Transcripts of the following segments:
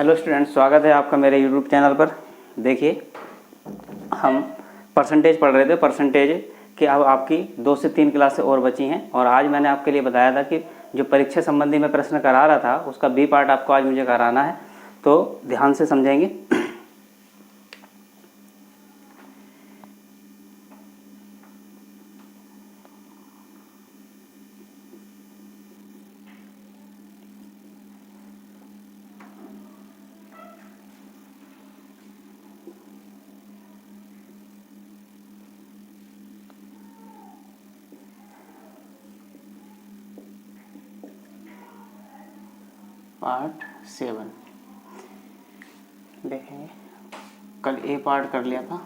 Hello students, स्वागत है आपका मेरे यूट्यूब चैनल पर। देखिए, हम परसेंटेज पढ़ रहे थे। परसेंटेज कि अब आपकी 2 से 3 क्लासें और बची हैं और आज मैंने आपके लिए बताया था कि जो परीक्षा संबंधी मैं प्रश्न करा रहा था उसका बी पार्ट आपको आज मुझे कराना है, तो ध्यान से समझेंगे। पार्ट 7 देखेंगे। कल ए पार्ट कर लिया था।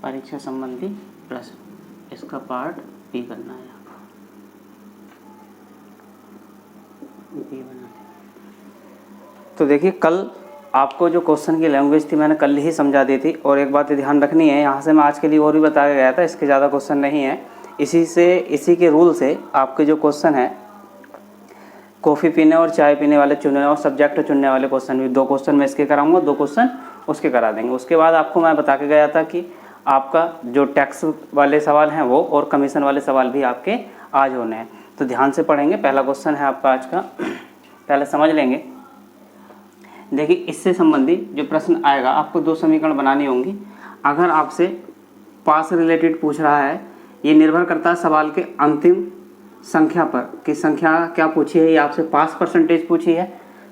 परीक्षा संबंधी प्रश्न, इसका पार्ट बी करना है। बी बना। तो देखिए, कल आपको जो क्वेश्चन की लैंग्वेज थी मैंने कल ही समझा दी थी और एक बात ध्यान रखनी है, यहाँ से मैं आज के लिए और भी बता के गया था, इसके ज़्यादा क्वेश्चन नहीं है। इसी के रूल से आपके जो क्वेश्चन है, कॉफ़ी पीने और चाय पीने वाले चुनने और सब्जेक्ट चुनने वाले क्वेश्चन भी 2 क्वेश्चन मैं इसके कराऊंगा, 2 क्वेश्चन उसके करा देंगे। उसके बाद आपको मैं बता के गया था कि आपका जो टैक्स वाले सवाल हैं वो और कमीशन वाले सवाल भी आपके आज होने हैं। तो ध्यान से पढ़ेंगे। पहला क्वेश्चन है आपका आज का, पहले समझ लेंगे। देखिए, इससे संबंधित जो प्रश्न आएगा आपको 2 समीकरण बनानी होंगी। अगर आपसे पास रिलेटेड पूछ रहा है, ये निर्भर करता है सवाल के अंतिम संख्या पर कि संख्या क्या पूछी है। ये आपसे पास परसेंटेज पूछी है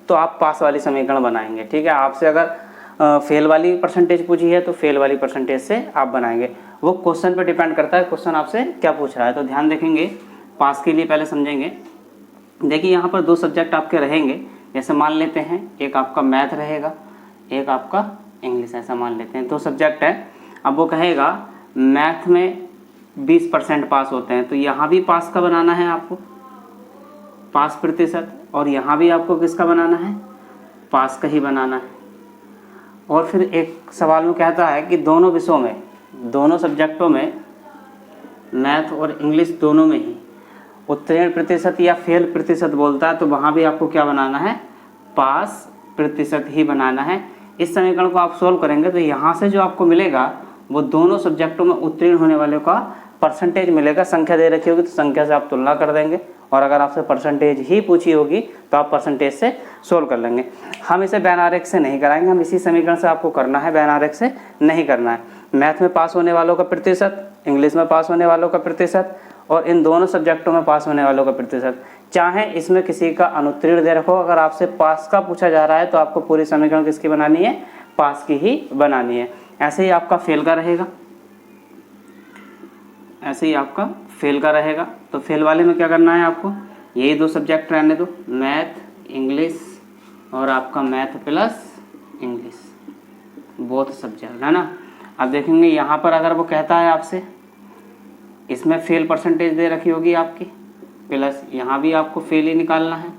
तो आप पास वाली समीकरण बनाएंगे, ठीक है। आपसे अगर फेल वाली परसेंटेज पूछी है तो फेल वाली परसेंटेज से आप बनाएंगे। वो क्वेश्चन पर डिपेंड करता है, क्वेश्चन आपसे क्या पूछ रहा है। तो ध्यान देखेंगे, पास के लिए पहले समझेंगे। देखिए, यहाँ पर 2 सब्जेक्ट आपके रहेंगे। जैसे मान लेते हैं एक आपका मैथ रहेगा, एक आपका इंग्लिश, ऐसा मान लेते हैं 2 सब्जेक्ट है। अब वो कहेगा मैथ में 20% पास होते हैं, तो यहाँ भी पास का बनाना है आपको, पास प्रतिशत, और यहाँ भी आपको किसका बनाना है, पास का ही बनाना है। और फिर एक सवाल में कहता है कि दोनों विषयों में, दोनों सब्जेक्टों में, मैथ और इंग्लिश दोनों में ही उत्तीर्ण प्रतिशत या फेल प्रतिशत बोलता है, तो वहाँ भी आपको क्या बनाना है, पास प्रतिशत ही बनाना है। इस समीकरण को आप सोल्व करेंगे तो यहाँ से जो आपको मिलेगा वो दोनों सब्जेक्टों में उत्तीर्ण होने वाले का परसेंटेज मिलेगा। संख्या दे रखी होगी तो संख्या से आप तुलना कर देंगे, और अगर आपसे परसेंटेज ही पूछी होगी तो आप परसेंटेज से सोल्व कर लेंगे। हम इसे बैनारेख से नहीं कराएंगे, हम इसी समीकरण से आपको करना है, बैनारेख से नहीं करना है। मैथ में पास होने वालों का प्रतिशत, इंग्लिश में पास होने वालों का प्रतिशत और इन दोनों सब्जेक्टों में पास होने वालों का प्रतिशत। चाहे इसमें किसी का अनुत्तीर्ण दे रखो, अगर आपसे पास का पूछा जा रहा है तो आपको पूरी समीकरण किसकी बनानी है, पास की ही बनानी है। ऐसे ही आपका फेल का रहेगा, ऐसे ही आपका फेल का रहेगा। तो फेल वाले में क्या करना है आपको, यही 2 सब्जेक्ट रहने दो, मैथ इंग्लिश और आपका math plus English, both subject, है ना। अब देखेंगे यहाँ पर अगर वो कहता है आपसे, इसमें फेल परसेंटेज दे रखी होगी आपकी, प्लस यहाँ भी आपको फेल ही निकालना है,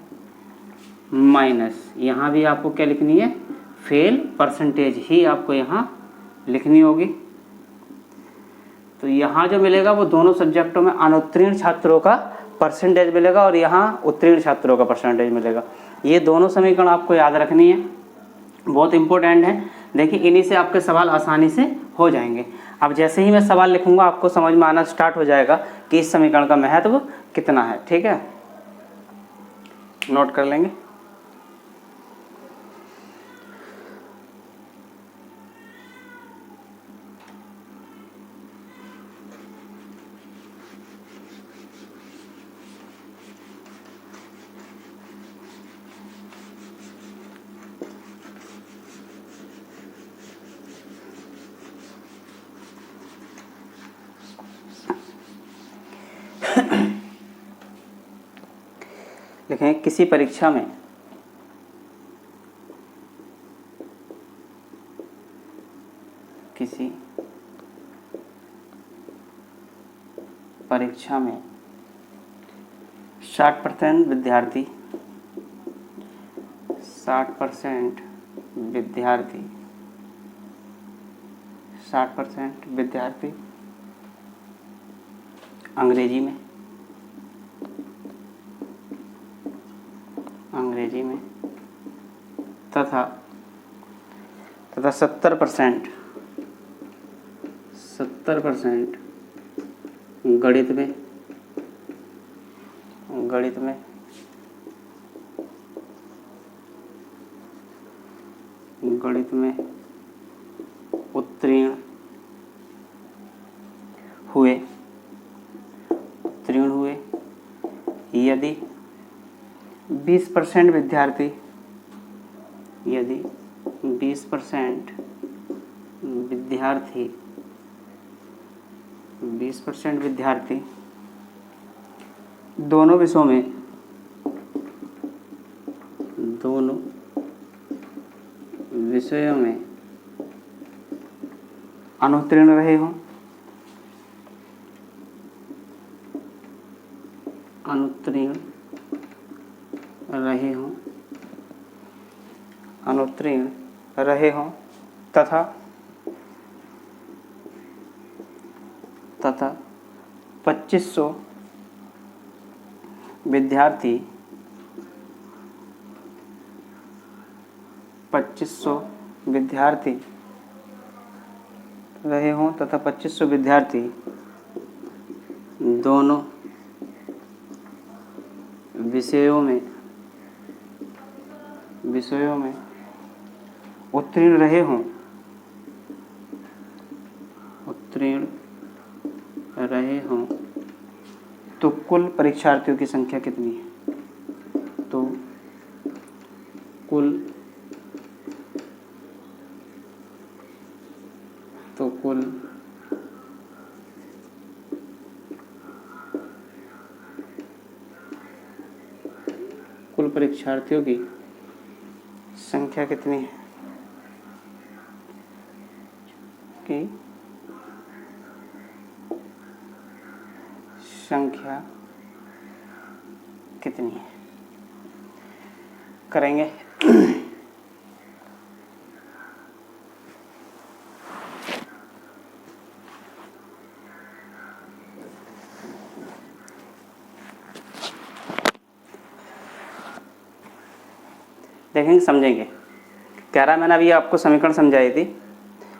माइनस यहाँ भी आपको क्या लिखनी है, फेल परसेंटेज ही आपको यहाँ लिखनी होगी। तो यहाँ जो मिलेगा वो दोनों सब्जेक्टों में अनुत्तीर्ण छात्रों का परसेंटेज मिलेगा और यहाँ उत्तीर्ण छात्रों का परसेंटेज मिलेगा। ये दोनों समीकरण आपको याद रखनी है, बहुत इंपॉर्टेंट है। देखिए, इन्हीं से आपके सवाल आसानी से हो जाएंगे। अब जैसे ही मैं सवाल लिखूंगा आपको समझ में आना स्टार्ट हो जाएगा कि इस समीकरण का महत्व कितना है, ठीक है। नोट कर लेंगे। देखें, किसी परीक्षा में किसी परीक्षा में 60% विद्यार्थी 60% विद्यार्थी 60% विद्यार्थी अंग्रेजी में तथा 70% गणित में उत्तीर्ण हुए। यदि 20% विद्यार्थी 20% विद्यार्थी दोनों विषयों में अनुत्तीर्ण रहे हों, तथा 2500 विद्यार्थी रहे हों तथा 2500 विद्यार्थी दोनों विषयों में उत्तीर्ण रहे हों तो कुल परीक्षार्थियों की संख्या कितनी है? तो कुल परीक्षार्थियों की संख्या कितनी है? करेंगे। देखेंगे, समझेंगे। कह रहा मैंने अभी आपको समीकरण समझाई थी।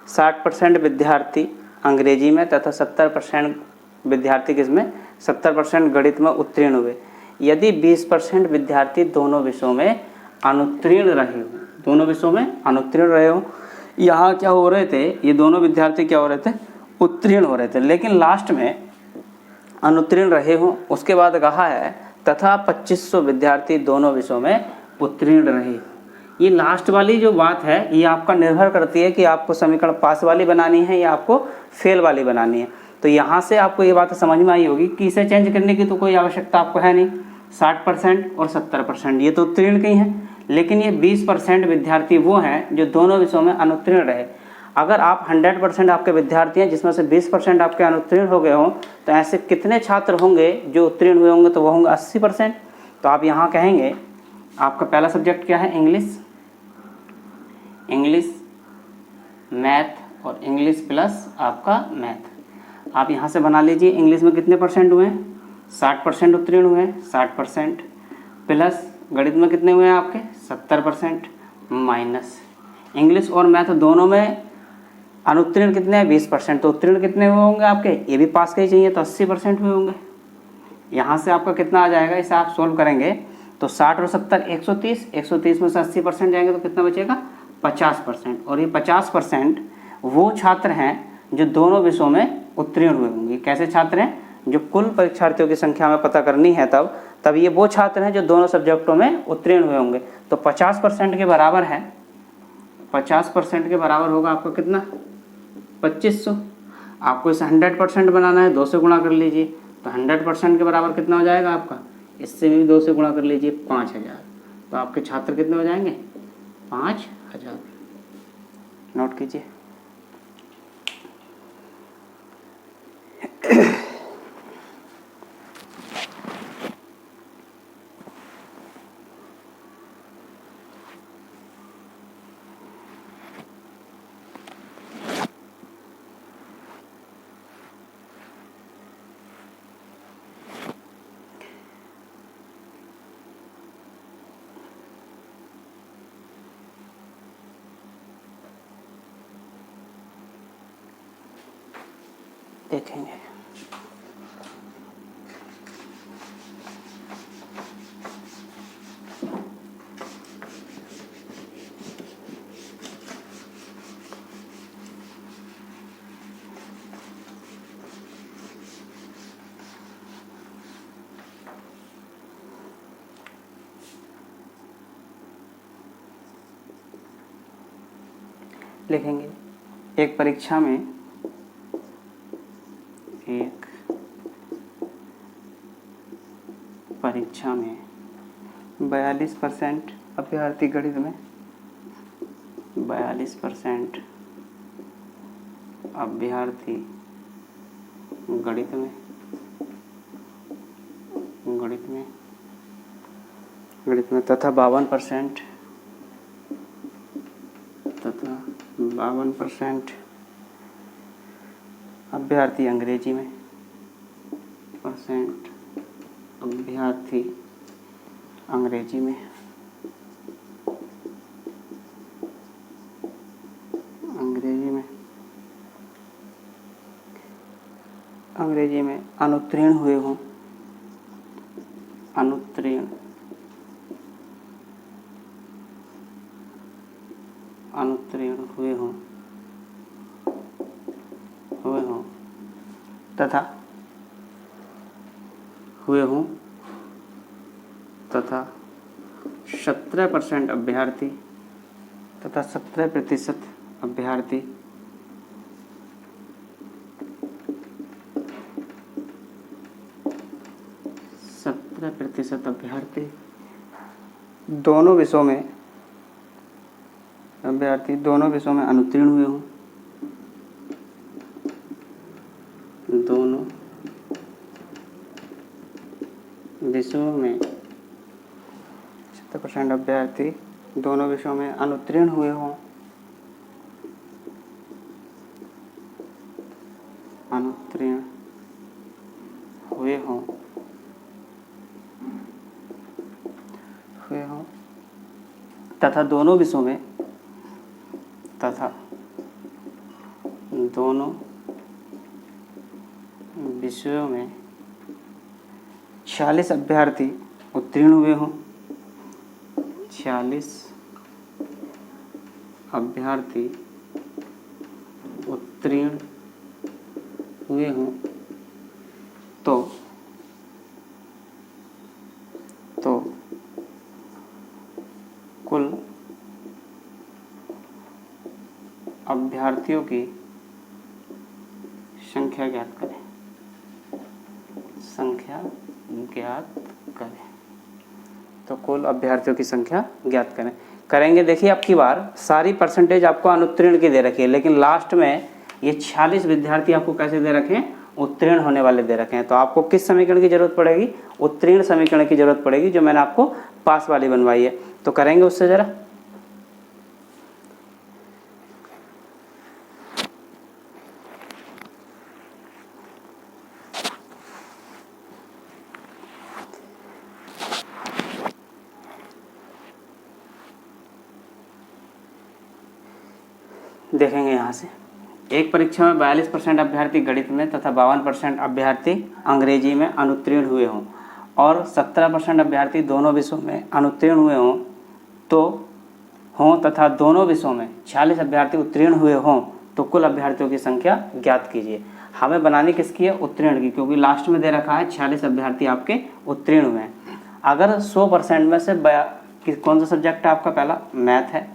60% विद्यार्थी अंग्रेजी में तथा 70% विद्यार्थी किसमें? 70% गणित में उत्तीर्ण हुए। यदि 20% विद्यार्थी दोनों विषयों में अनुत्तीर्ण रहे हो, यहाँ क्या हो रहे थे? ये दोनों विद्यार्थी क्या हो रहे थे? उत्तीर्ण हो रहे थे, लेकिन लास्ट में अनुत्तीर्ण रहे हो। उसके बाद कहा है तथा 2500 विद्यार्थी दोनों विषयों में उत्तीर्ण रहे। ये लास्ट वाली जो बात है, ये आपका निर्भर करती है कि आपको समीकरण पास वाली बनानी है या आपको फेल वाली बनानी है। तो यहाँ से आपको ये बात समझ में आई होगी कि इसे चेंज करने की तो कोई आवश्यकता आपको है नहीं। 60% और 70% ये तो उत्तीर्ण के ही हैं, लेकिन ये 20% विद्यार्थी वो हैं जो दोनों विषयों में अनुत्तीर्ण रहे। अगर आप 100% आपके विद्यार्थी हैं जिसमें से 20% आपके अनुत्तीर्ण हो गए हों, तो ऐसे कितने छात्र होंगे जो उत्तीर्ण हुए होंगे? तो वो होंगे 80%। तो आप यहाँ कहेंगे आपका पहला सब्जेक्ट क्या है? इंग्लिश, मैथ और इंग्लिश प्लस आपका मैथ। आप यहाँ से बना लीजिए, इंग्लिश में कितने परसेंट हुए हैं? 60% उत्तीर्ण हुए हैं, 60% प्लस गणित में कितने हुए हैं आपके? 70% माइनस इंग्लिश और मैथ दोनों में अनुत्तीर्ण कितने हैं? 20%। तो उत्तीर्ण कितने हुए होंगे आपके? ये भी पास के ही चाहिए, तो 80% हुए होंगे। यहाँ से आपका कितना आ जाएगा? इसे आप सोल्व करेंगे तो 60 और 70 130, 130 में से 80% जाएंगे तो कितना बचेगा? 50%। और ये 50% वो छात्र हैं जो दोनों विषयों में उत्तीर्ण हुए होंगे। कैसे छात्र हैं? जो कुल परीक्षार्थियों की संख्या में पता करनी है, तब ये वो छात्र हैं जो दोनों सब्जेक्टों में उत्तीर्ण हुए होंगे। तो 50% के बराबर है, 50% के बराबर होगा आपको कितना? 2500। आपको इसे 100% बनाना है, 2 से गुणा कर लीजिए। तो 100% के बराबर कितना हो जाएगा आपका? इससे भी 2 से गुणा कर लीजिए, 5000। तो आपके छात्र कितने हो जाएंगे? 5000। नोट कीजिए। देखेंगे। लिखेंगे एक परीक्षा में 42% अभ्यर्थी गणित में 42% अभ्यर्थी गणित में तथा 52% अभ्यर्थी अंग्रेजी में अंग्रेजी में अनुत्तीर्ण हुए हों, तथा 17% अभ्यर्थी 17% अभ्यर्थी दोनों विषयों में अनुत्तीर्ण हुए हों, दोनों विषयों में 70% अभ्यर्थी दोनों विषयों में अनुत्तीर्ण हुए हों, तथा दोनों विषयों में 46 अभ्यर्थी उत्तीर्ण हुए हों, 46 अभ्यर्थी उत्तीर्ण हुए हों तो कुल अभ्यर्थियों की संख्या ज्ञात करें। तो कुल अभ्यर्थियों की संख्या ज्ञात करेंगे। देखिए अब की बार सारी परसेंटेज आपको अनुत्तीर्ण की दे रखी है, लेकिन लास्ट में ये 46 विद्यार्थी आपको कैसे दे रखे हैं, उत्तीर्ण होने वाले दे रखे हैं। तो आपको किस समीकरण की जरूरत पड़ेगी, उत्तीर्ण समीकरण की जरूरत पड़ेगी, जो मैंने आपको पास वाली बनवाई है। तो करेंगे उससे जरा। देखेंगे यहाँ से एक परीक्षा में 42% अभ्यर्थी गणित में तथा 52% अभ्यर्थी अंग्रेजी में अनुत्तीर्ण हुए हों और 17% अभ्यर्थी दोनों विषयों में अनुत्तीर्ण हुए हों तथा दोनों विषयों में 46 अभ्यर्थी उत्तीर्ण हुए हों तो कुल अभ्यर्थियों की संख्या ज्ञात कीजिए। हमें बनानी किसकी है, उत्तीर्ण की, क्योंकि लास्ट में दे रखा है 46 अभ्यर्थी आपके उत्तीर्ण हुए हैं। अगर 100% में से कौन सा सब्जेक्ट है आपका, पहला मैथ है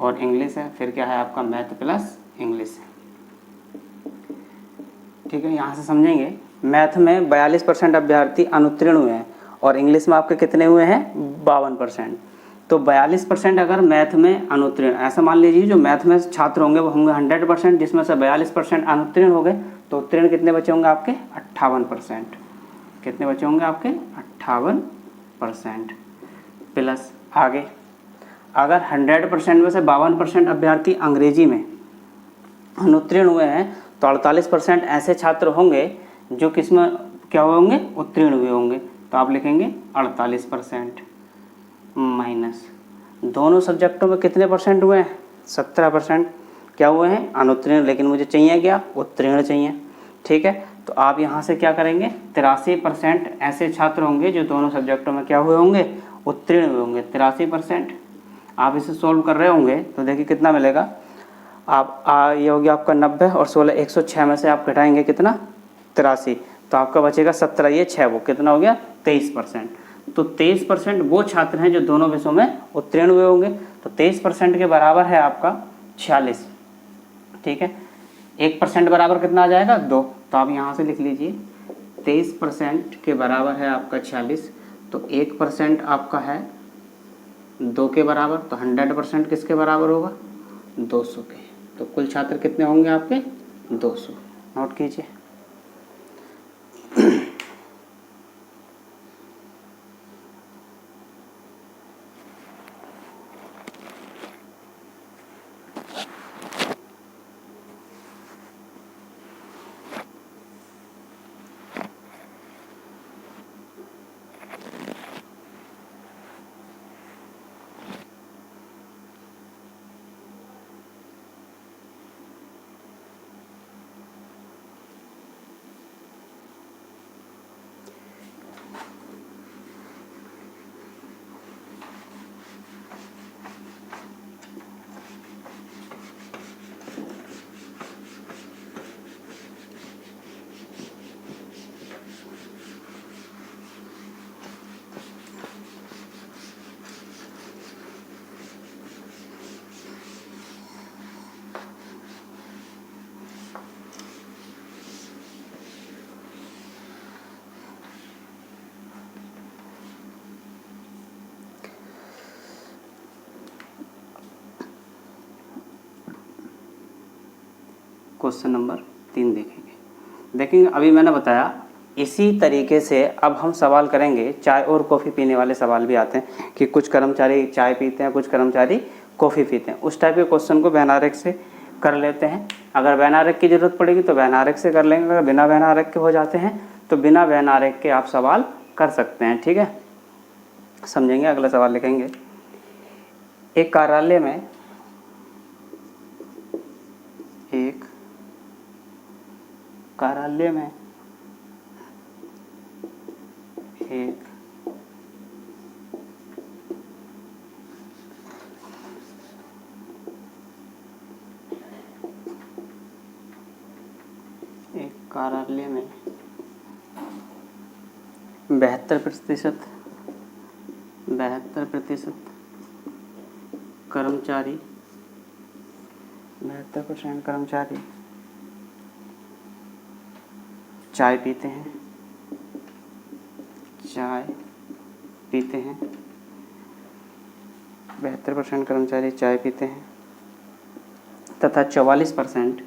और इंग्लिश है, फिर क्या है आपका मैथ प्लस इंग्लिश है। ठीक है, यहाँ से समझेंगे। मैथ में 42% अभ्यर्थी अनुत्तीर्ण हुए हैं और इंग्लिश में आपके कितने हुए हैं, 52%। तो 42% अगर मैथ में अनुत्तीर्ण, ऐसा मान लीजिए जो मैथ में छात्र होंगे वो होंगे 100%, जिसमें से 42% अनुत्तीर्ण हो गए, तो उत्तीर्ण कितने बचे होंगे आपके 58%। कितने बचे होंगे आपके 58%। प्लस आगे अगर 100% में से 52% अभ्यर्थी अंग्रेजी में अनुत्तीर्ण हुए हैं तो 48% ऐसे छात्र होंगे जो किसमें क्या हुए होंगे, उत्तीर्ण हुए होंगे। तो आप लिखेंगे 48% माइनस दोनों सब्जेक्टों में कितने परसेंट हुए हैं, 17% क्या हुए हैं अनुत्तीर्ण, लेकिन मुझे चाहिए क्या, उत्तीर्ण चाहिए। ठीक है। तो आप यहाँ से क्या करेंगे, 83% ऐसे छात्र होंगे जो दोनों सब्जेक्टों में क्या हुए होंगे, उत्तीर्ण हुए होंगे। 83% आप इसे सोल्व कर रहे होंगे तो देखिए कितना मिलेगा। आप ये हो गया आपका 90 और 16 106 में से आप घटाएंगे कितना, 83, तो आपका बचेगा 17, ये 6 वो कितना हो गया 23%। तो 23% वो छात्र हैं जो दोनों विषयों में उत्तीर्ण हुए होंगे। तो 23% के बराबर है आपका 46, ठीक है। 1% बराबर कितना आ जाएगा 2, तो आप यहाँ से लिख लीजिए 23% के बराबर है आपका 46, तो 1% आपका है 2 के बराबर, तो 100% किसके बराबर होगा, 200 के। तो कुल छात्र कितने होंगे आपके, 200। नोट कीजिए। क्वेश्चन नंबर 3 देखेंगे। अभी मैंने बताया इसी तरीके से अब हम सवाल करेंगे। चाय और कॉफ़ी पीने वाले सवाल भी आते हैं कि कुछ कर्मचारी चाय पीते हैं, कुछ कर्मचारी कॉफ़ी पीते हैं। उस टाइप के क्वेश्चन को वैनारिक से कर लेते हैं। अगर वैनारिक की ज़रूरत पड़ेगी तो वैनारिक से कर लेंगे, अगर बिना वैनारिक के हो जाते हैं तो बिना वैनारिक के आप सवाल कर सकते हैं, ठीक है। समझेंगे। अगला सवाल लिखेंगे। एक कार्यालय में एक कार्यालय में 72% कर्मचारी 72% कर्मचारी चाय पीते हैं, 72% कर्मचारी चाय पीते हैं तथा 44%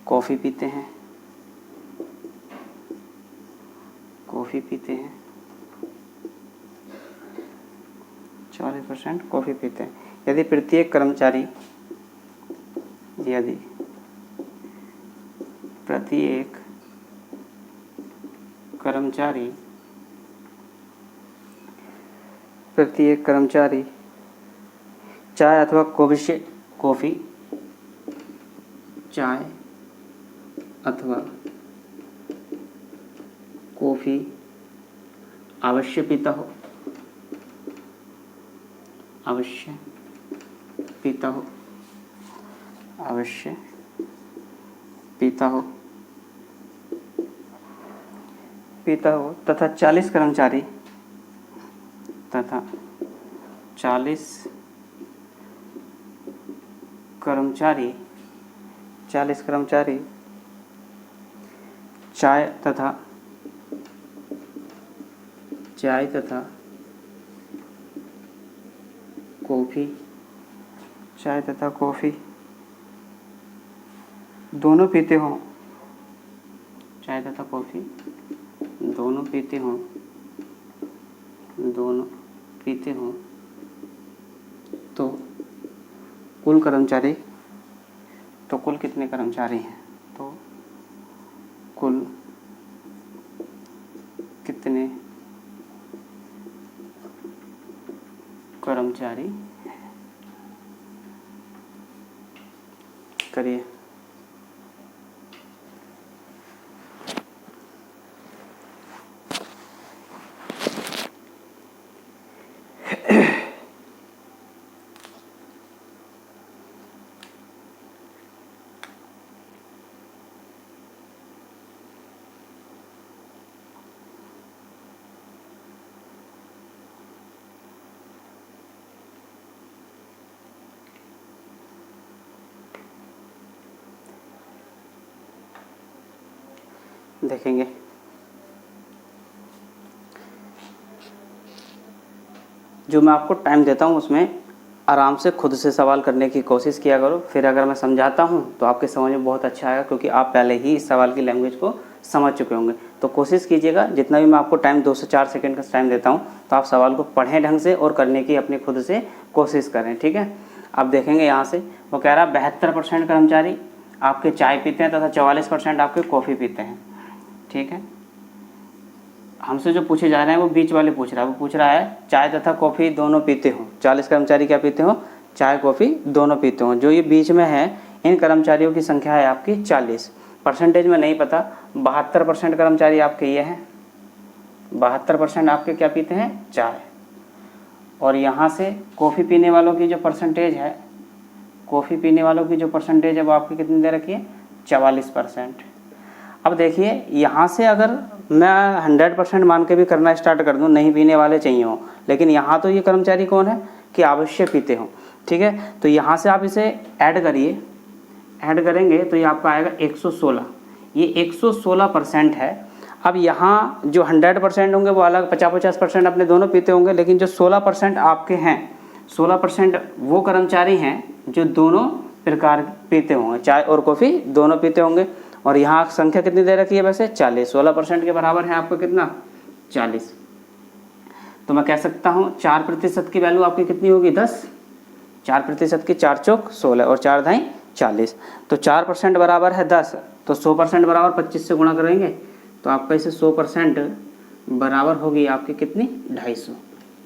कॉफ़ी पीते हैं, 44% कॉफ़ी पीते हैं। यदि प्रत्येक कर्मचारी चाय अथवा कॉफ़ी अवश्य पीता हो तथा 40 कर्मचारी चाय तथा कॉफ़ी दोनों पीते हों, तो कुल कितने कर्मचारी हैं, तो कुल कितने कर्मचारी करिए। देखेंगे जो मैं आपको टाइम देता हूँ उसमें आराम से खुद से सवाल करने की कोशिश किया करो। फिर अगर मैं समझाता हूँ तो आपके समझ में बहुत अच्छा आएगा, क्योंकि आप पहले ही इस सवाल की लैंग्वेज को समझ चुके होंगे। तो कोशिश कीजिएगा जितना भी मैं आपको टाइम 2 से 4 सेकंड का टाइम देता हूँ तो आप सवाल को पढ़ें ढंग से और करने की अपनी खुद से कोशिश करें, ठीक है। अब देखेंगे यहाँ से वो कह रहा है 72% कर्मचारी आपके चाय पीते हैं तथा 44% आपके कॉफ़ी पीते हैं, ठीक है। हमसे जो पूछे जा रहे हैं वो बीच वाले पूछ रहा है, वो पूछ रहा है चाय तथा कॉफ़ी दोनों पीते हो। 40 कर्मचारी क्या पीते हो? चाय कॉफ़ी दोनों पीते हो। जो ये बीच में है इन कर्मचारियों की संख्या है आपकी 40। परसेंटेज में नहीं पता, 72% कर्मचारी आपके ये हैं, 72% आपके क्या पीते हैं? चाय। और यहाँ से कॉफ़ी पीने वालों की जो परसेंटेज है, कॉफ़ी पीने वालों की जो परसेंटेज है वो आपकी कितनी दे रखी है? 44%। अब देखिए यहाँ से अगर मैं 100% मान के भी करना स्टार्ट कर दूँ, नहीं पीने वाले चाहिए हो, लेकिन यहाँ तो ये कर्मचारी कौन है कि अवश्य पीते हो, ठीक है। तो यहाँ से आप इसे ऐड करिए, ऐड करेंगे तो ये आपका आएगा 116। ये 116% है। अब यहाँ जो 100% होंगे वो अलग 50-50% अपने दोनों पीते होंगे, लेकिन जो 16% आपके हैं, 16% वो कर्मचारी हैं जो दोनों प्रकार पीते होंगे, चाय और कॉफ़ी दोनों पीते होंगे। और यहाँ संख्या कितनी दे रखी है? वैसे 40, 16% के बराबर है आपको कितना? 40। तो मैं कह सकता हूँ 4% की वैल्यू आपकी कितनी होगी? 10। 4% की 4 चौक 16 और 4 धाई 40। तो 4% बराबर है 10, तो 100% बराबर 25 से गुणा करेंगे तो आपका इसे 100% बराबर होगी आपकी कितनी? 250।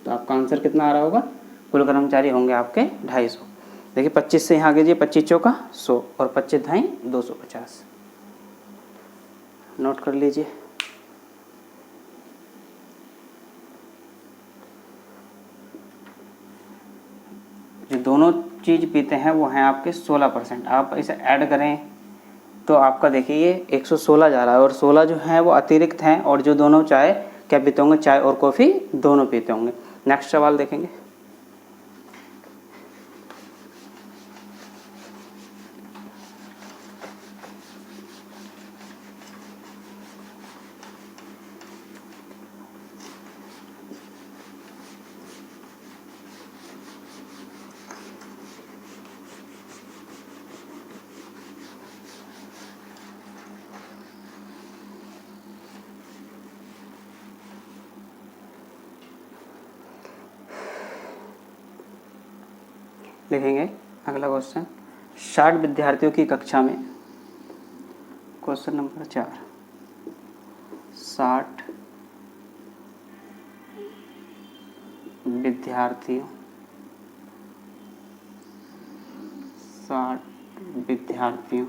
तो आपका आंसर कितना आ रहा होगा? कुल कर्मचारी होंगे आपके 250। देखिए 25 से यहाँ कीजिए, 25 चौका 100 और 25 धाई 250। नोट कर लीजिए। जो दोनों चीज़ पीते हैं वो हैं आपके 16%। आप इसे ऐड करें तो आपका देखिए ये 116 जा रहा है, और 16 जो हैं वो अतिरिक्त हैं, और जो दोनों चाय क्या पीते होंगे? चाय और कॉफ़ी दोनों पीते होंगे। नेक्स्ट सवाल देखेंगे। लिखेंगे अगला क्वेश्चन। 60 विद्यार्थियों की कक्षा में, क्वेश्चन नंबर 4, 60 विद्यार्थियों 60 विद्यार्थियों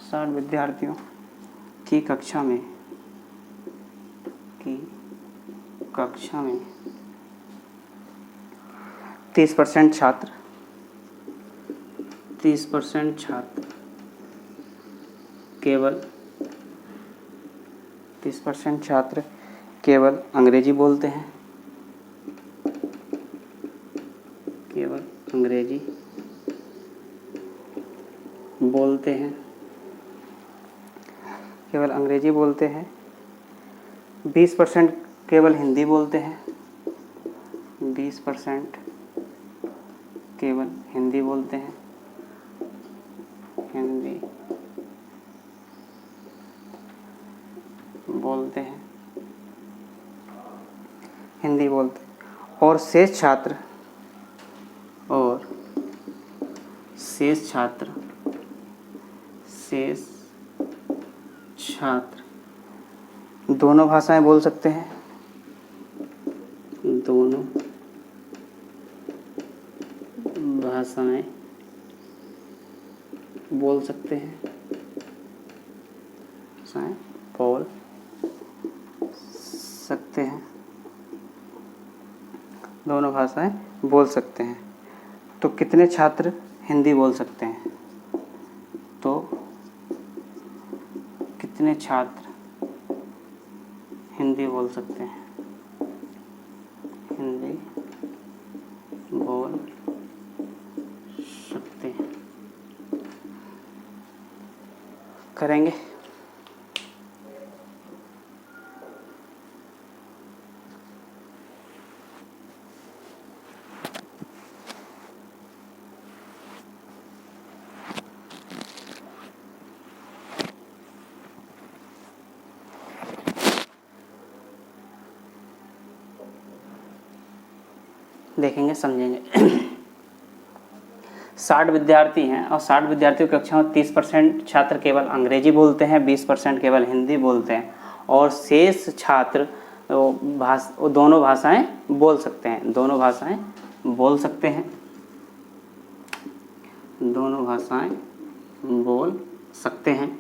60 विद्यार्थियों की कक्षा में 30% छात्र 30% छात्र केवल 30% छात्र केवल अंग्रेजी बोलते हैं, केवल अंग्रेजी बोलते हैं, केवल अंग्रेजी बोलते हैं। 20% केवल हिंदी बोलते हैं, 20% केवल हिंदी बोलते हैं, हिंदी बोलते हैं, हिंदी बोलते हैं। और शेष छात्र दोनों भाषाएं बोल सकते हैं, दोनों भाषाएं बोल सकते हैं, बोल सकते हैं, दोनों भाषाएं बोल सकते हैं। तो कितने छात्र हिंदी बोल सकते हैं? तो कितने छात्र हिंदी बोल सकते हैं? हिंदी बोल सकते हैं। करेंगे। देखेंगे, समझेंगे। 60 विद्यार्थी हैं और 60 विद्यार्थियों की कक्षा में 30% छात्र केवल अंग्रेजी बोलते हैं, 20% केवल हिंदी बोलते हैं और शेष छात्र दोनों भाषाएं बोल सकते हैं। दोनों भाषाएं बोल सकते हैं, दोनों भाषाएं बोल सकते हैं।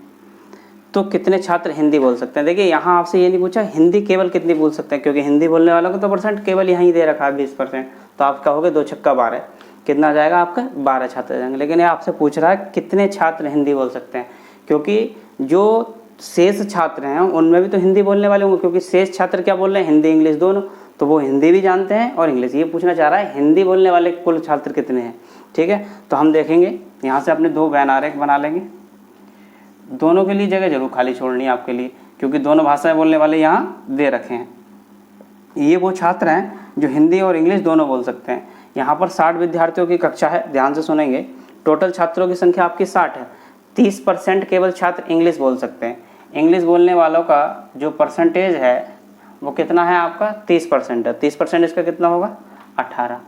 तो कितने छात्र हिंदी बोल सकते हैं? देखिए यहाँ आपसे ये नहीं पूछा हिंदी केवल कितनी बोल सकते हैं, क्योंकि हिंदी बोलने वालों को तो परसेंट केवल यहीं दे रखा है 20%। तो आप कहोगे 2 छक्का 12, कितना जाएगा आपका? 12 छात्र जाएंगे। लेकिन ये आपसे पूछ रहा है कितने छात्र हिंदी बोल सकते हैं, क्योंकि जो शेष छात्र हैं उनमें भी तो हिंदी बोलने वाले होंगे, क्योंकि शेष छात्र क्या बोल रहे हैं? हिंदी इंग्लिश दोनों। तो वो हिंदी भी जानते हैं और इंग्लिश। ये पूछना चाह रहा है हिंदी बोलने वाले कुल छात्र कितने हैं। ठीक है, तो हम देखेंगे यहाँ से अपने 2 बैन आरेख बना लेंगे। दोनों के लिए जगह जरूर खाली छोड़नी है आपके लिए, क्योंकि दोनों भाषाएं बोलने वाले यहाँ दे रखे हैं। ये वो छात्र हैं जो हिंदी और इंग्लिश दोनों बोल सकते हैं। यहाँ पर 60 विद्यार्थियों की कक्षा है, ध्यान से सुनेंगे। टोटल छात्रों की संख्या आपकी 60 है। 30% केवल छात्र इंग्लिश बोल सकते हैं। इंग्लिश बोलने वालों का जो परसेंटेज है वो कितना है आपका? 30% है। 30% इसका कितना होगा? 18।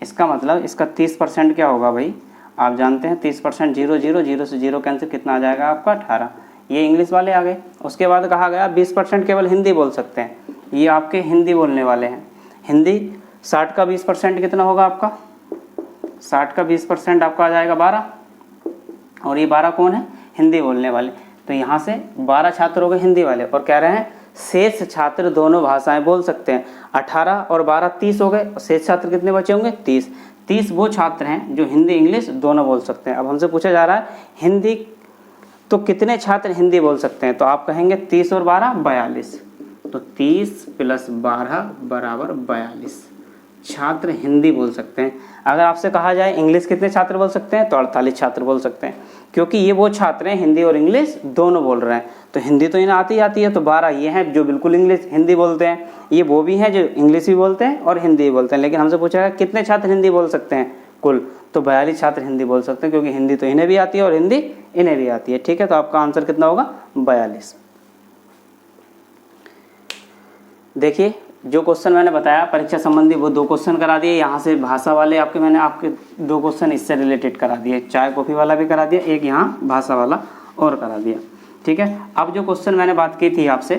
इसका मतलब इसका 30% क्या होगा भाई? आप जानते हैं 30% 0 0 0 से 0 कैंसिल, कितना आ जाएगा आपका? 18। ये इंग्लिश वाले आ गए। उसके बाद कहा गया 20% केवल हिंदी बोल सकते हैं। ये आपके हिंदी बोलने वाले हैं। हिंदी 60 का 20% कितना होगा आपका? 60 का 20% आपका आ जाएगा 12, और ये 12 कौन है? हिंदी बोलने वाले। तो यहाँ से 12 छात्र हो गए हिंदी वाले, और कह रहे हैं शेष छात्र दोनों भाषाएं बोल सकते हैं। 18 और 12 30 हो गए, शेष छात्र कितने बचे होंगे? 30। 30 वो छात्र हैं जो हिंदी इंग्लिश दोनों बोल सकते हैं। अब हमसे पूछा जा रहा है हिंदी, तो कितने छात्र हिंदी बोल सकते हैं? तो आप कहेंगे 30 और 12 42। तो 30 + 12 = 42 छात्र हिंदी बोल सकते हैं। अगर आपसे कहा जाए इंग्लिश कितने छात्र बोल सकते हैं? तो 48 छात्र बोल सकते हैं, क्योंकि ये वो छात्र हैं हिंदी और इंग्लिश दोनों बोल रहे हैं। तो हिंदी तो इन्हें आती है। तो 12 ये हैं जो बिल्कुल इंग्लिश हिंदी बोलते हैं, ये वो भी हैं जो इंग्लिश भी बोलते हैं और हिंदी भी बोलते हैं। लेकिन हमसे पूछा है कितने छात्र हिंदी बोल सकते हैं कुल? तो 42 छात्र हिंदी बोल सकते हैं, क्योंकि हिंदी तो इन्हें भी आती है और हिंदी इन्हें भी आती है। ठीक है, तो आपका आंसर कितना होगा? 42। देखिए जो क्वेश्चन मैंने बताया परीक्षा संबंधी वो 2 क्वेश्चन करा दिए। यहाँ से भाषा वाले मैंने आपके 2 क्वेश्चन इससे रिलेटेड करा दिए। चाय कॉफ़ी वाला भी करा दिया, एक यहाँ भाषा वाला और करा दिया। ठीक है, अब जो क्वेश्चन मैंने बात की थी आपसे,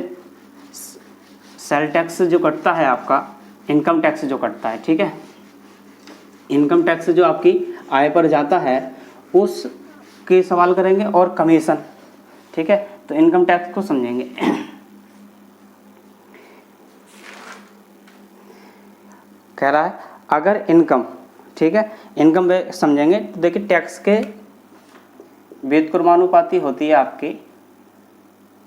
सेल टैक्स जो कटता है आपका, इनकम टैक्स जो कटता है, ठीक है, इनकम टैक्स जो आपकी आय पर जाता है उसके सवाल करेंगे, और कमीशन। ठीक है, तो इनकम टैक्स को समझेंगे। कह रहा है अगर इनकम, ठीक है, इनकम समझेंगे। तो देखिए टैक्स के व्युत्क्रमानुपाती होती है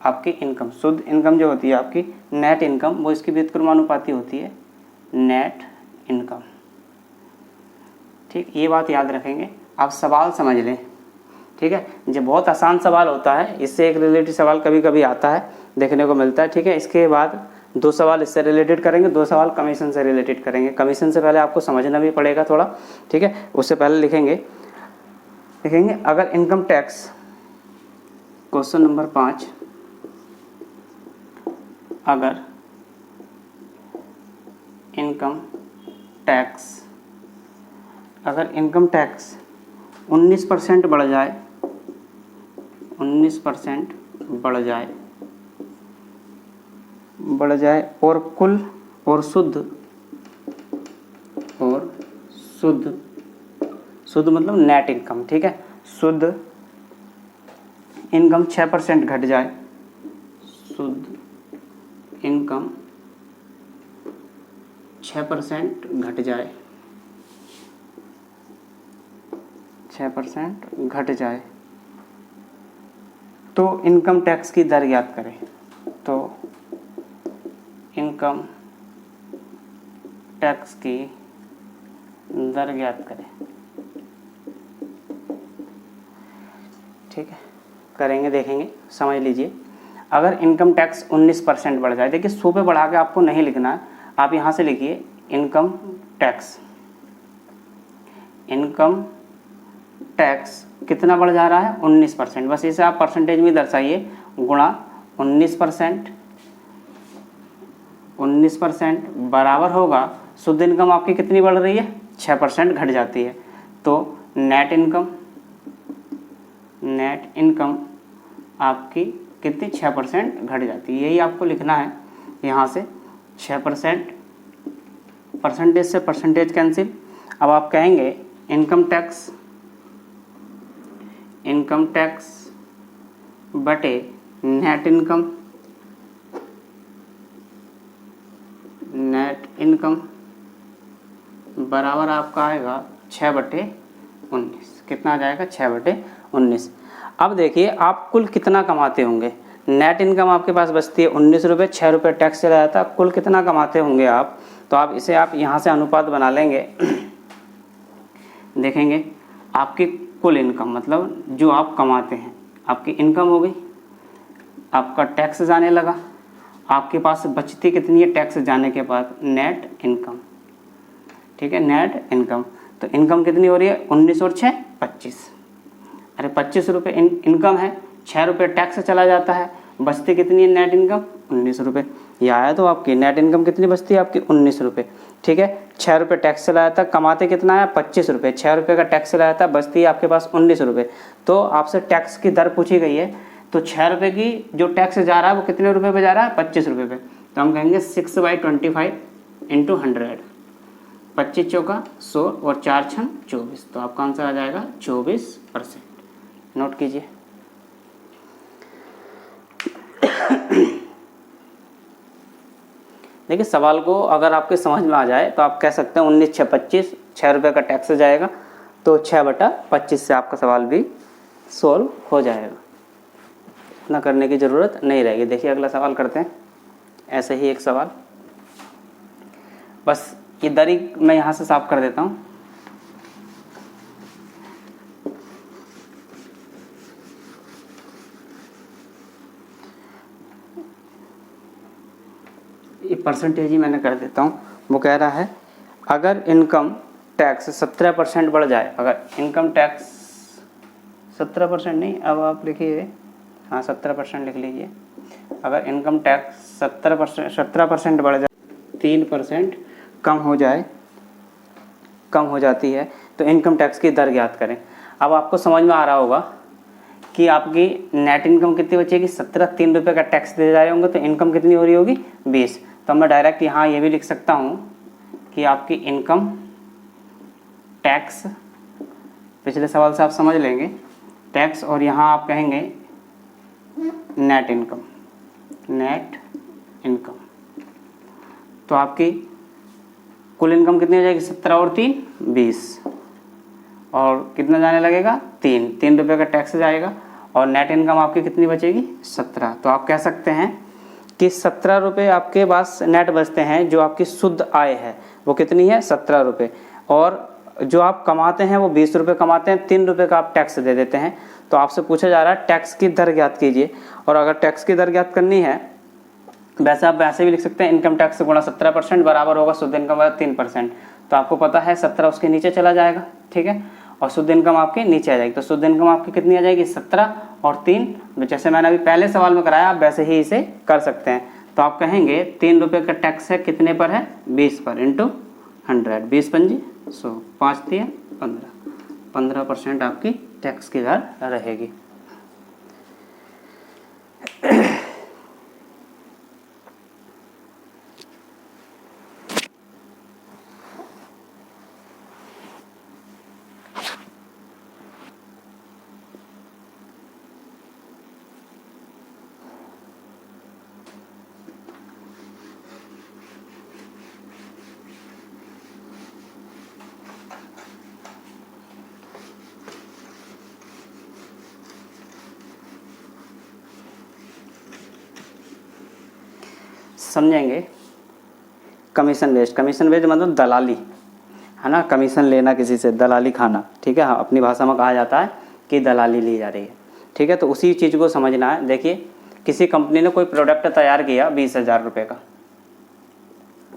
आपकी इनकम। शुद्ध इनकम जो होती है आपकी नेट इनकम, वो इसकी व्युत्क्रमानुपाती होती है नेट इनकम। ठीक, ये बात याद रखेंगे। आप सवाल समझ लें। ठीक है, जो बहुत आसान सवाल होता है, इससे एक रिलेटेड सवाल कभी कभी आता है, देखने को मिलता है। ठीक है, इसके बाद 2 सवाल इससे रिलेटेड करेंगे, 2 सवाल कमीशन से रिलेटेड करेंगे। कमीशन से पहले आपको समझना भी पड़ेगा थोड़ा। ठीक है, उससे पहले लिखेंगे अगर इनकम टैक्स, क्वेश्चन नंबर 5, अगर इनकम टैक्स 19% बढ़ जाए, 19% बढ़ जाए और कुल और शुद्ध मतलब नेट इनकम। ठीक है, शुद्ध इनकम 6% घट जाए, शुद्ध इनकम 6% घट जाए, 6% घट जाए, तो इनकम टैक्स की दर ज्ञात करें। तो इनकम टैक्स की दर ज्ञात करें। ठीक है, करेंगे, देखेंगे, समझ लीजिए। अगर इनकम टैक्स 19% बढ़ जाए, देखिए 100 पे बढ़ा के आपको नहीं लिखना है, आप यहाँ से लिखिए इनकम टैक्स, इनकम टैक्स कितना बढ़ जा रहा है, 19%। बस इसे आप परसेंटेज में दर्शाइए, गुणा 19%, 19% बराबर होगा, शुद्ध इनकम आपकी कितनी बढ़ रही है, 6% घट जाती है। तो नेट इनकम, नेट इनकम आपकी कितनी, 6% घट जाती है। यही आपको लिखना है यहाँ से, 6%, परसेंटेज से परसेंटेज कैंसिल। अब आप कहेंगे इनकम टैक्स, इनकम टैक्स बटे नेट इनकम, नेट इनकम बराबर आपका आएगा 6/19। कितना आ जाएगा, 6/19। अब देखिए आप कुल कितना कमाते होंगे, नेट इनकम आपके पास बचती है 19 रुपये, 6 रुपये टैक्स चला जाता है, कुल कितना कमाते होंगे आप। तो आप इसे आप यहाँ से अनुपात बना लेंगे देखेंगे आपकी कुल इनकम मतलब जो आप कमाते हैं, आपकी इनकम हो गई, आपका टैक्स जाने लगा, आपके पास बचती कितनी है टैक्स जाने के बाद, नेट इनकम। ठीक है, नेट इनकम, तो इनकम कितनी हो रही है, 19 और 6 25। अरे 25 रुपये इनकम है, 6 रुपये टैक्स चला जाता है, बचती कितनी है नेट इनकम, 19 रुपये। यह आया तो आपकी नेट इनकम कितनी बचती है आपकी, 19 रुपये। ठीक है, 6 रुपये टैक्स चला जाता है, कमाते कितना है, 25 रुपये, 6 रुपये का टैक्स चला जाता है, बचती है आपके पास 19 रुपये। तो आपसे टैक्स की दर पूछी गई है, तो 6 रुपये की जो टैक्स जा रहा है वो कितने रुपये पे जा रहा है, 25 रुपये पे। तो हम कहेंगे 6/25 इंटू 100, 25 चौका 100 और 4 छन 24, तो आपका आंसर आ जाएगा 24%। नोट कीजिए। देखिए सवाल को अगर आपके समझ में आ जाए तो आप कह सकते हैं 19 6 25, 6 रुपये का टैक्स जाएगा, तो 6/25 से आपका सवाल भी सोल्व हो जाएगा, इतना करने की ज़रूरत नहीं रहेगी। देखिए अगला सवाल करते हैं, ऐसे ही एक सवाल, बस ये दरी मैं यहाँ से साफ कर देता हूँ। ये परसेंटेज ही मैंने कर देता हूँ। वो कह रहा है अगर इनकम टैक्स 17% बढ़ जाए, अगर इनकम टैक्स 17% नहीं, अब आप लिखिए, हाँ 17% लिख लीजिए। अगर इनकम टैक्स 17% बढ़ जाए, 3% कम हो जाए, कम हो जाती है, तो इनकम टैक्स की दर ज्ञात करें। अब आपको समझ में आ रहा होगा कि आपकी नेट इनकम कितनी बचेगी, 17, 3 रुपये का टैक्स दे जा रहे होंगे, तो इनकम कितनी हो रही होगी, 20। तो मैं डायरेक्ट यहाँ ये भी लिख सकता हूँ कि आपकी इनकम टैक्स, पिछले सवाल से आप समझ लेंगे, टैक्स, और यहाँ आप कहेंगे नेट इनकम, नेट इनकम। तो आपकी कुल इनकम कितनी हो जाएगी, 17 और 3 20, और कितना जाने लगेगा, 3 रुपये का टैक्स जाएगा, और नेट इनकम आपकी कितनी बचेगी, 17। तो आप कह सकते हैं कि 17 रुपये आपके पास नेट बचते हैं, जो आपकी शुद्ध आय है वो कितनी है, 17 रुपये, और जो आप कमाते हैं वो 20 रुपये कमाते हैं, 3 रुपये का आप टैक्स दे देते हैं। तो आपसे पूछा जा रहा है टैक्स की दर ज्ञात कीजिए, और अगर टैक्स की दर ज्ञात करनी है, वैसे आप वैसे भी लिख सकते हैं, इनकम टैक्स गुणा 17% बराबर होगा शुद्ध इनकम बराबर 3%। तो आपको पता है 17 उसके नीचे चला जाएगा, ठीक है, और शुद्ध इनकम आपके नीचे आ जाएगी। तो शुद्ध इनकम आपकी कितनी आ जाएगी, 17 और 3, जैसे मैंने अभी पहले सवाल में कराया, आप वैसे ही इसे कर सकते हैं। तो आप कहेंगे 3 रुपये का टैक्स है, कितने पर है, 20 पर, इंटू 100, 20 पंजी 100, 5 3 15, 15% आपकी टैक्स की दर रहेगी। समझेंगे। कमीशन बेस्ड मतलब दलाली, है ना, कमीशन लेना किसी से, दलाली खाना, ठीक है। हाँ, अपनी भाषा में कहा जाता है कि दलाली ली जा रही है, ठीक है। तो उसी चीज़ को समझना है। देखिए, किसी कंपनी ने कोई प्रोडक्ट तैयार किया 20,000 रुपये का,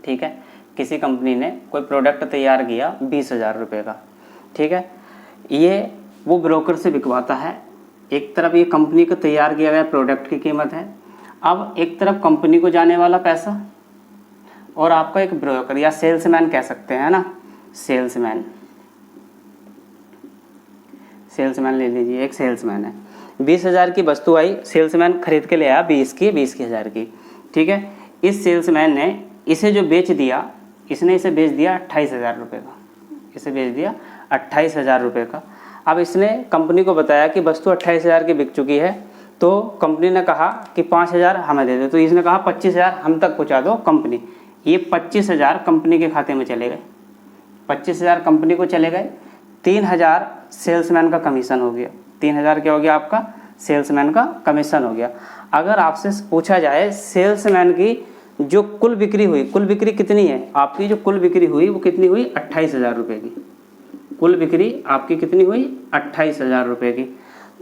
ठीक है। किसी कंपनी ने कोई प्रोडक्ट तैयार किया 20,000 रुपये का, ठीक है। ये वो ब्रोकर से बिकवाता है। एक तरफ ये कंपनी को तैयार किया गया प्रोडक्ट की कीमत है, अब एक तरफ कंपनी को जाने वाला पैसा, और आपका एक ब्रोकर या सेल्समैन कह सकते हैं ना, सेल्समैन ले लीजिए, एक सेल्समैन है। 20,000 की वस्तु आई, सेल्समैन खरीद के ले आया 20,000 की, ठीक है। इस सेल्समैन ने इसे जो बेच दिया, इसने इसे बेच दिया 28,000 रुपये का, इसे बेच दिया 28,000 रुपये का। अब इसने कंपनी को बताया कि वस्तु 28,000 की बिक चुकी है, तो कंपनी ने कहा कि 5,000 हमें दे दो, तो इसने कहा 25,000 हम तक पहुँचा दो कंपनी। ये 25,000 कंपनी के खाते में चले गए, 25,000 कंपनी को चले गए, 3,000 सेल्समैन का कमीशन हो गया। 3,000 क्या हो गया आपका, सेल्समैन का कमीशन हो गया। अगर आपसे पूछा जाए सेल्समैन की जो कुल बिक्री हुई, कुल बिक्री कितनी है आपकी, जो कुल बिक्री हुई वो कितनी हुई, 28,000 रुपये की। कुल बिक्री आपकी कितनी हुई, 28,000 रुपये की।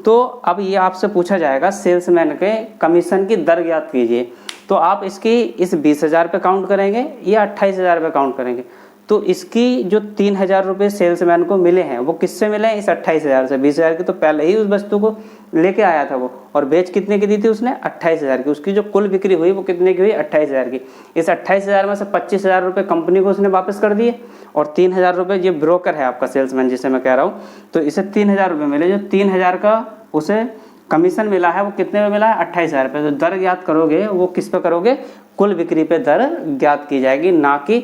तो अब ये आपसे पूछा जाएगा सेल्समैन के कमीशन की दर ज्ञात कीजिए, तो आप इसकी इस 20,000 पे काउंट करेंगे या 28,000 पे काउंट करेंगे। तो इसकी जो 3,000 रुपये सेल्समैन को मिले हैं वो किससे मिले हैं, इस 28,000 से। 20,000 की तो पहले ही उस वस्तु को लेके आया था वो, और बेच कितने की दी थी उसने, 28,000 की। उसकी जो कुल बिक्री हुई वो कितने की हुई, 28,000 की। इस 28,000 में से 25,000 रुपये कंपनी को उसने वापस कर दिए, और 3,000 रुपये ये ब्रोकर है आपका सेल्समैन जिसे मैं कह रहा हूँ, तो इसे 3,000 रुपये मिले। जो 3,000 का उसे कमीशन मिला है वो कितने में मिला है, 28,000 रुपये। तो दर ज्ञात करोगे वो किस पे करोगे, कुल बिक्री पे दर ज्ञात की जाएगी, ना कि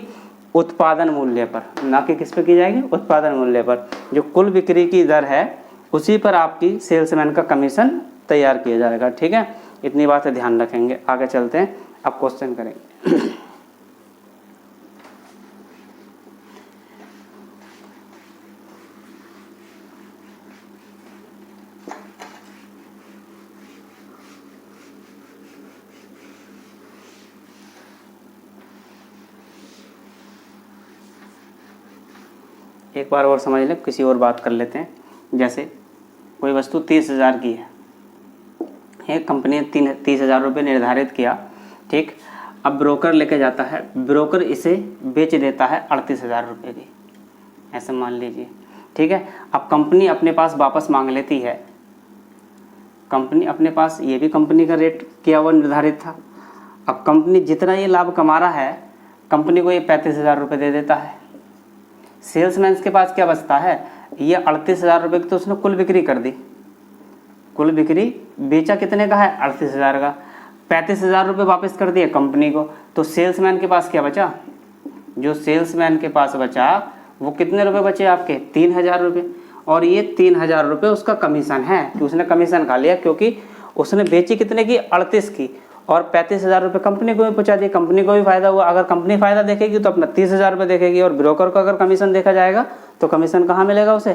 उत्पादन मूल्य पर, ना कि किस पे की जाएगी, उत्पादन मूल्य पर। जो कुल बिक्री की दर है उसी पर आपकी सेल्समैन का कमीशन तैयार किया जाएगा, ठीक है। इतनी बातें ध्यान रखेंगे। आगे चलते हैं, अब क्वेश्चन करेंगे। एक बार और समझ लें, किसी और बात कर लेते हैं। जैसे कोई वस्तु 30,000 की है, एक कंपनी ने 30,000 रुपये निर्धारित किया, ठीक। अब ब्रोकर लेके जाता है, ब्रोकर इसे बेच देता है 38,000 रुपये की, ऐसे मान लीजिए, ठीक है। अब कंपनी अपने पास वापस मांग लेती है, कंपनी अपने पास, ये भी कंपनी का रेट किया हुआ निर्धारित था। अब कंपनी जितना ये लाभ कमा रहा है, कंपनी को ये 35,000 रुपये दे देता है। सेल्समैन के पास क्या बचता है, ये 38,000 रुपये की तो उसने कुल बिक्री कर दी, कुल बिक्री बेचा कितने का है, 38,000 का, 35,000 रुपये वापस कर दिए कंपनी को। तो सेल्समैन के पास क्या बचा, जो सेल्समैन के पास बचा वो कितने रुपए बचे आपके, 3,000 रुपये। और ये 3,000 रुपये उसका कमीशन है कि उसने कमीशन खा लिया, क्योंकि उसने बेची कितने की, 38 की, और 35,000 रुपये कंपनी को भी पहुँचा दी, कंपनी को भी फायदा हुआ। अगर कंपनी फायदा देखेगी तो अपना 30,000 रुपये देखेगी, और ब्रोकर को अगर कमीशन देखा जाएगा तो कमीशन कहाँ मिलेगा उसे,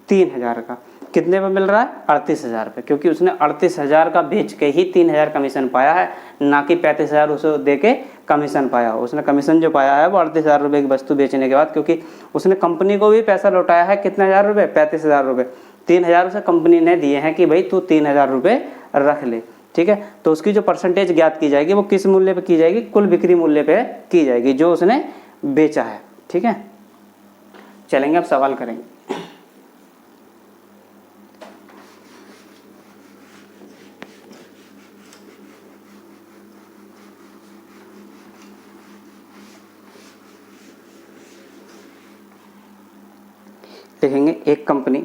3,000 का। कितने पे मिल रहा है, 38,000 रुपये, क्योंकि उसने 38,000 का बेच के ही 3,000 कमीशन पाया है, ना कि 35,000 उसे दे के कमीशन पाया हो। उसने कमीशन जो पाया है वो 38,000 रुपये की वस्तु बेचने के बाद, क्योंकि उसने कंपनी को भी पैसा लौटाया है, कितने हज़ार रुपये, 35,000 रुपये। 3,000 उसे कंपनी ने दिए हैं कि भाई तू 3,000 रुपये रख ले, ठीक है। तो उसकी जो परसेंटेज ज्ञात की जाएगी वो किस मूल्य पे की जाएगी, कुल बिक्री मूल्य पे की जाएगी जो उसने बेचा है, ठीक है। चलेंगे अब सवाल करेंगे। लिखेंगे एक कंपनी,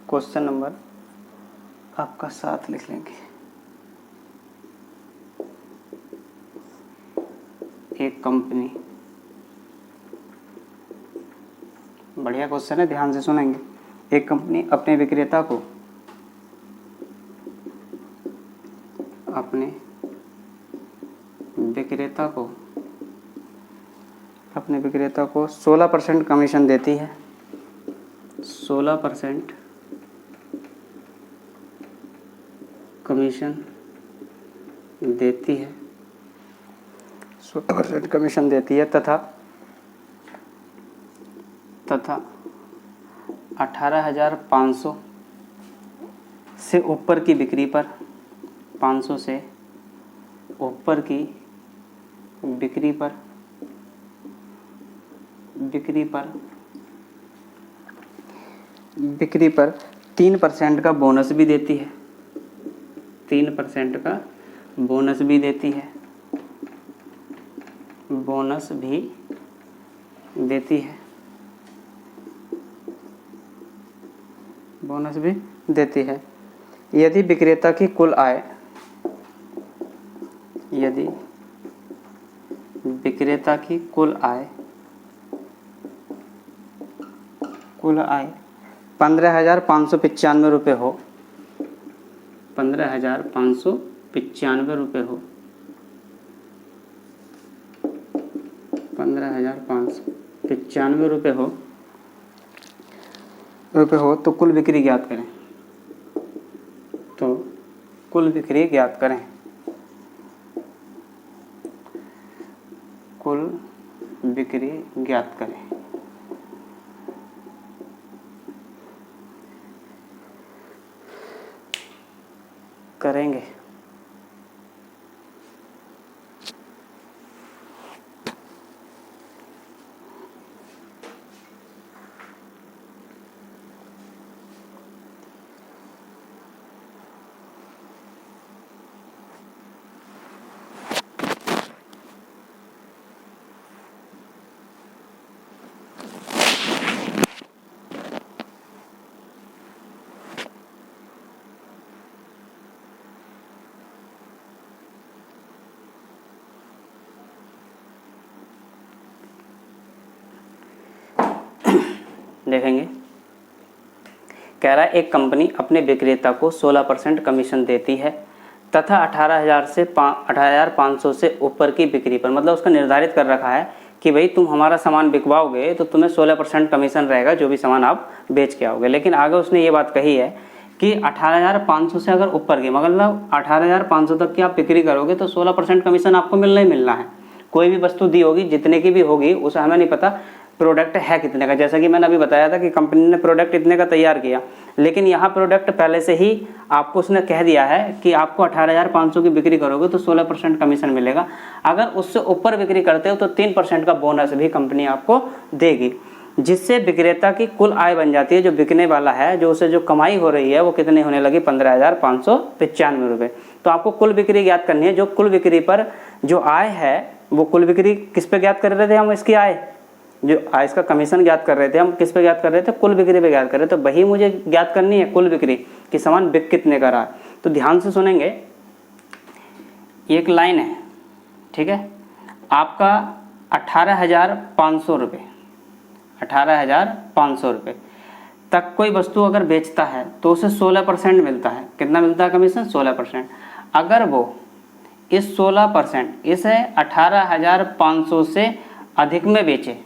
क्वेश्चन नंबर आपका 7 लिख लेंगे। एक कंपनी, बढ़िया क्वेश्चन है, ध्यान से सुनेंगे। एक कंपनी अपने विक्रेता को 16% कमीशन देती है, 16% कमीशन देती है 16% कमीशन देती है तथा 18,500 से ऊपर की बिक्री पर 500 से ऊपर की बिक्री पर 3% का बोनस भी देती है। 3% का बोनस भी देती है। बोनस भी देती है। बोनस भी देती है। यदि विक्रेता की कुल आय, यदि विक्रेता की कुल आय 15,595 रुपये हो, 15,595 रुपये हो, 15,595 रुपये हो तो कुल बिक्री ज्ञात करें। तो कुल बिक्री ज्ञात करें। कुल बिक्री ज्ञात करें। करेंगे। देखेंगे। कह रहा है एक कंपनी अपने विक्रेता को 16% कमीशन देती है तथा 18,500 से ऊपर की बिक्री पर, मतलब उसका निर्धारित कर रखा है कि भाई तुम हमारा सामान बिकवाओगे तो तुम्हें 16% कमीशन रहेगा जो भी सामान आप बेच के आओगे। लेकिन आगे उसने ये बात कही है कि 18,500 से अगर ऊपर की, मतलब 18,500 तक की आप बिक्री करोगे तो 16% कमीशन आपको मिलना ही मिलना है। कोई भी वस्तु दी होगी, जितने की भी होगी, उसे हमें नहीं पता प्रोडक्ट है कितने का। जैसा कि मैंने अभी बताया था कि कंपनी ने प्रोडक्ट इतने का तैयार किया, लेकिन यहाँ प्रोडक्ट पहले से ही आपको उसने कह दिया है कि आपको 18,500 की बिक्री करोगे तो 16% कमीशन मिलेगा। अगर उससे ऊपर बिक्री करते हो तो 3% का बोनस भी कंपनी आपको देगी, जिससे विक्रेता की कुल आय बन जाती है। जो बिकने वाला है, जो उसे जो कमाई हो रही है वो कितनी होने लगी, 15,595 रुपये। तो आपको कुल बिक्री ज्ञात करनी है। जो कुल बिक्री पर जो आय है, वो कुल बिक्री किस पे ज्ञात कर रहे थे हम, इसकी आय, जो आय इसका कमीशन ज्ञात कर रहे थे हम, किस पे ज्ञात कर रहे थे, कुल बिक्री पे ज्ञात कर रहे थे। तो वही मुझे ज्ञात करनी है, कुल बिक्री कि सामान बिक कितने का रहा। तो ध्यान से सुनेंगे, एक लाइन है, ठीक है, आपका 18,500 रुपये, 18,500 रुपये तक कोई वस्तु अगर बेचता है तो उसे 16% मिलता है। कितना मिलता है कमीशन, 16%। अगर वो इस 16%, इसे 18,500 से अधिक में बेचे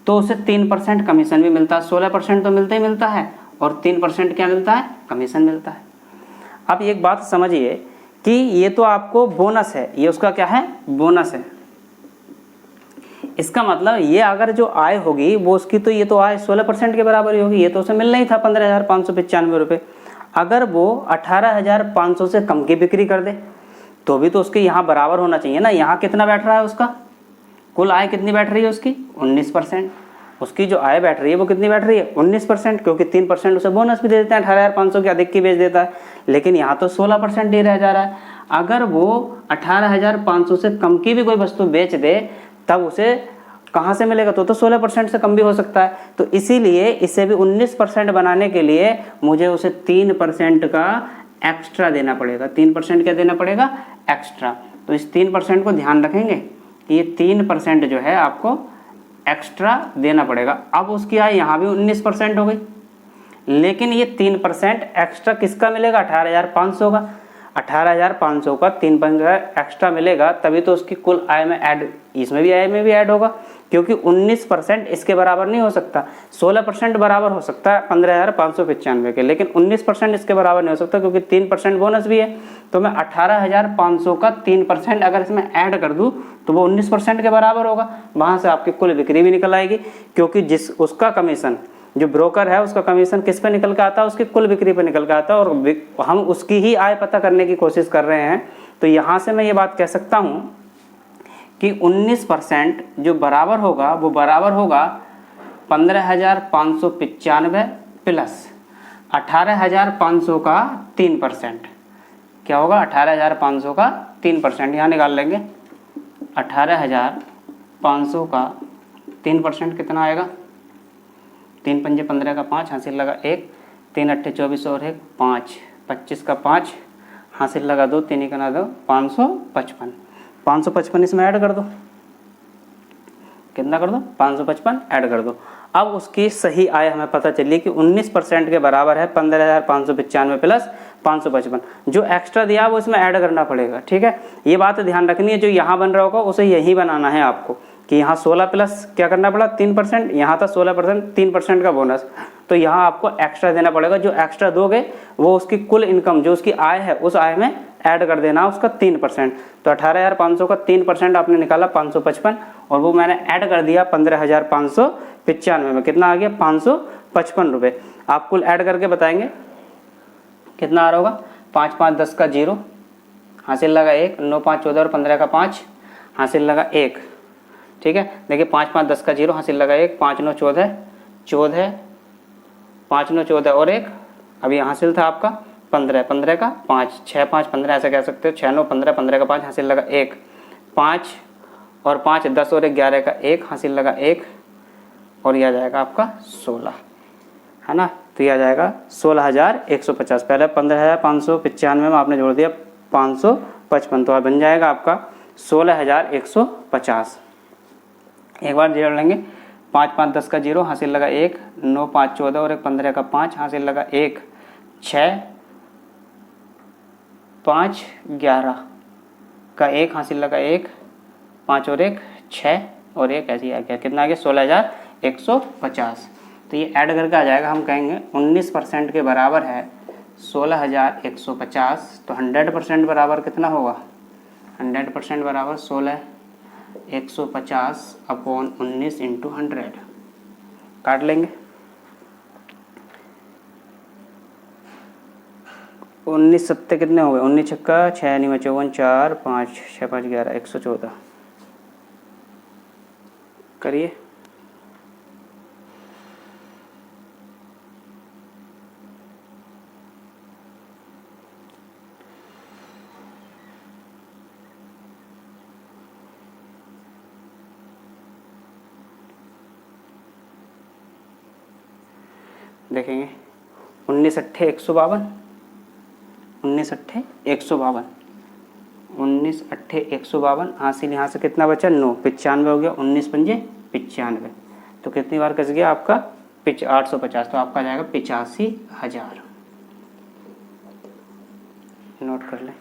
तो उसे 3% कमीशन भी मिलता है। 16% तो मिलता ही मिलता है और 3% क्या मिलता है, कमीशन मिलता है। अब एक बात समझिए कि ये तो आपको बोनस है, ये उसका क्या है, बोनस है। इसका मतलब ये अगर जो आय होगी वो उसकी, तो ये तो आय 16% के बराबर ही होगी। ये तो उसे मिलना ही था 15,595 रुपये। अगर वो 18,500 से कम की बिक्री कर दे तो भी तो उसके यहाँ बराबर होना चाहिए ना। यहाँ कितना बैठ रहा है उसका, कुल आय कितनी बैठ रही है उसकी, 19%। उसकी जो आय बैठ रही है वो कितनी बैठ रही है, 19%, क्योंकि 3% उसे बोनस भी दे देते हैं, 18,500 के अधिक की बेच देता है। लेकिन यहाँ तो 16% ही रह जा रहा है। अगर वो 18,500 से कम की भी कोई वस्तु बेच दे तब उसे कहाँ से मिलेगा, तो 16% से कम भी हो सकता है। तो इसीलिए इसे भी 19% बनाने के लिए मुझे उसे 3% का एक्स्ट्रा देना पड़ेगा। 3% क्या देना पड़ेगा, एक्स्ट्रा। तो इस 3% को ध्यान रखेंगे, ये 3% जो है आपको एक्स्ट्रा देना पड़ेगा। अब उसकी आय यहाँ भी 19% हो गई, लेकिन ये 3% एक्स्ट्रा किसका मिलेगा, 18,500 का। 18,500 का 3% एक्स्ट्रा मिलेगा तभी तो उसकी कुल आय में ऐड, इसमें भी आय में भी ऐड होगा, क्योंकि 19% इसके बराबर नहीं हो सकता। 16% बराबर हो सकता है 15,595 के, लेकिन 19% इसके बराबर नहीं हो सकता क्योंकि 3% बोनस भी है। तो मैं 18,500 का 3% अगर इसमें ऐड कर दूँ तो वो 19% के बराबर होगा। वहाँ से आपकी कुल बिक्री भी निकल आएगी, क्योंकि जिस उसका कमीशन, जो ब्रोकर है उसका कमीशन किस पे निकल के आता है, उसकी कुल बिक्री पे निकल के आता है, और हम उसकी ही आय पता करने की कोशिश कर रहे हैं। तो यहाँ से मैं ये बात कह सकता हूँ कि 19% जो बराबर होगा वो बराबर होगा 15,595 प्लस 18,500 का 3%। क्या होगा? 18,500 का 3%, यहाँ निकाल लेंगे। 18,500 का 3% कितना आएगा? 3 पंजे 15 का 5, हासिल लगा 1, 3 अट्ठे 24 और 1 5, 25 का 5, हासिल लगा 2, 3 का ना 2, 555। 555 इसमें ऐड कर दो, कितना कर दो? 555 ऐड कर दो। अब उसकी सही आय हमें पता चली कि 19% के बराबर है 15,595 प्लस 555। जो एक्स्ट्रा दिया वो इसमें ऐड करना पड़ेगा, ठीक है। ये बात ध्यान रखनी है, जो यहाँ बन रहा होगा उसे यही बनाना है आपको, कि यहाँ 16 प्लस क्या करना पड़ा? 3%, यहाँ था 16%, 3% का बोनस, तो यहाँ आपको एक्स्ट्रा देना पड़ेगा। जो एक्स्ट्रा दोगे वो उसकी कुल इनकम, जो उसकी आय है, उस आय में ऐड कर देना उसका 3%। तो 18,500 का 3% आपने निकाला 555, और वो मैंने ऐड कर दिया 15,595 में। कितना आ गया? 555 रुपये। आप कुल ऐड करके बताएंगे कितना आ रहा होगा? 5 5 10 का 0, हासिल लगा 1, 9 5 14 और 15 का 5, हासिल लगा 1, ठीक है। देखिए 5 5 10 का 0, हासिल लगा 1, 5 9 14, 5 9 14 और 1, अभी हासिल था आपका 15, 15 का 5, 6 5 15 ऐसा कह सकते हो, 6 9 15, 15 का 5, हासिल लगा 1, 5 और 5 10 और 1 11 का 1, हासिल लगा 1, और यह आ जाएगा आपका 16, है ना। तो यह आ जाएगा 16,150। पहले 15,595 में आपने जोड़ दिया 555, तो बन जाएगा आपका 16,150। एक बार जोड़ लेंगे। 5 5 10 का 0, हासिल लगा 1, 9 5 14 और 1 15 का 5, हासिल लगा 1, 6 5 11 का 1, हासिल लगा 1, 5 और 1 6 और 1 ऐसे ही आ गया। कितना आ गया? 16,150। तो ये ऐड करके आ जाएगा, हम कहेंगे 19% के बराबर है 16,150। तो 100% बराबर कितना होगा? 100% बराबर 16,150 अपॉन 19 इंटू 100, काट लेंगे। 19 सत्ते कितने हो गए? 19 छक्का 6 नहीं 54, 4 5 6 5 11, 114 करिए। देखेंगे 19 अट्ठे 152, 19 अट्ठे 152, 19 अट्ठे 152, हासिल यहाँ से कितना बचा? 9, 95 हो गया, 19 पंजे 95, तो कितनी बार कस गया आपका? 850, तो आपका जाएगा 85,000। नोट कर लें।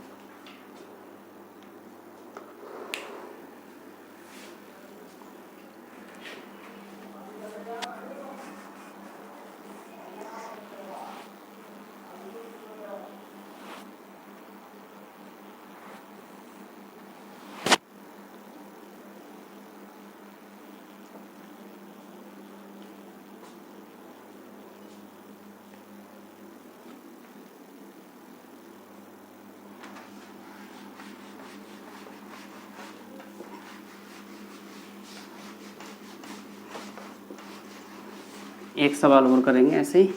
एक सवाल और करेंगे ऐसे ही,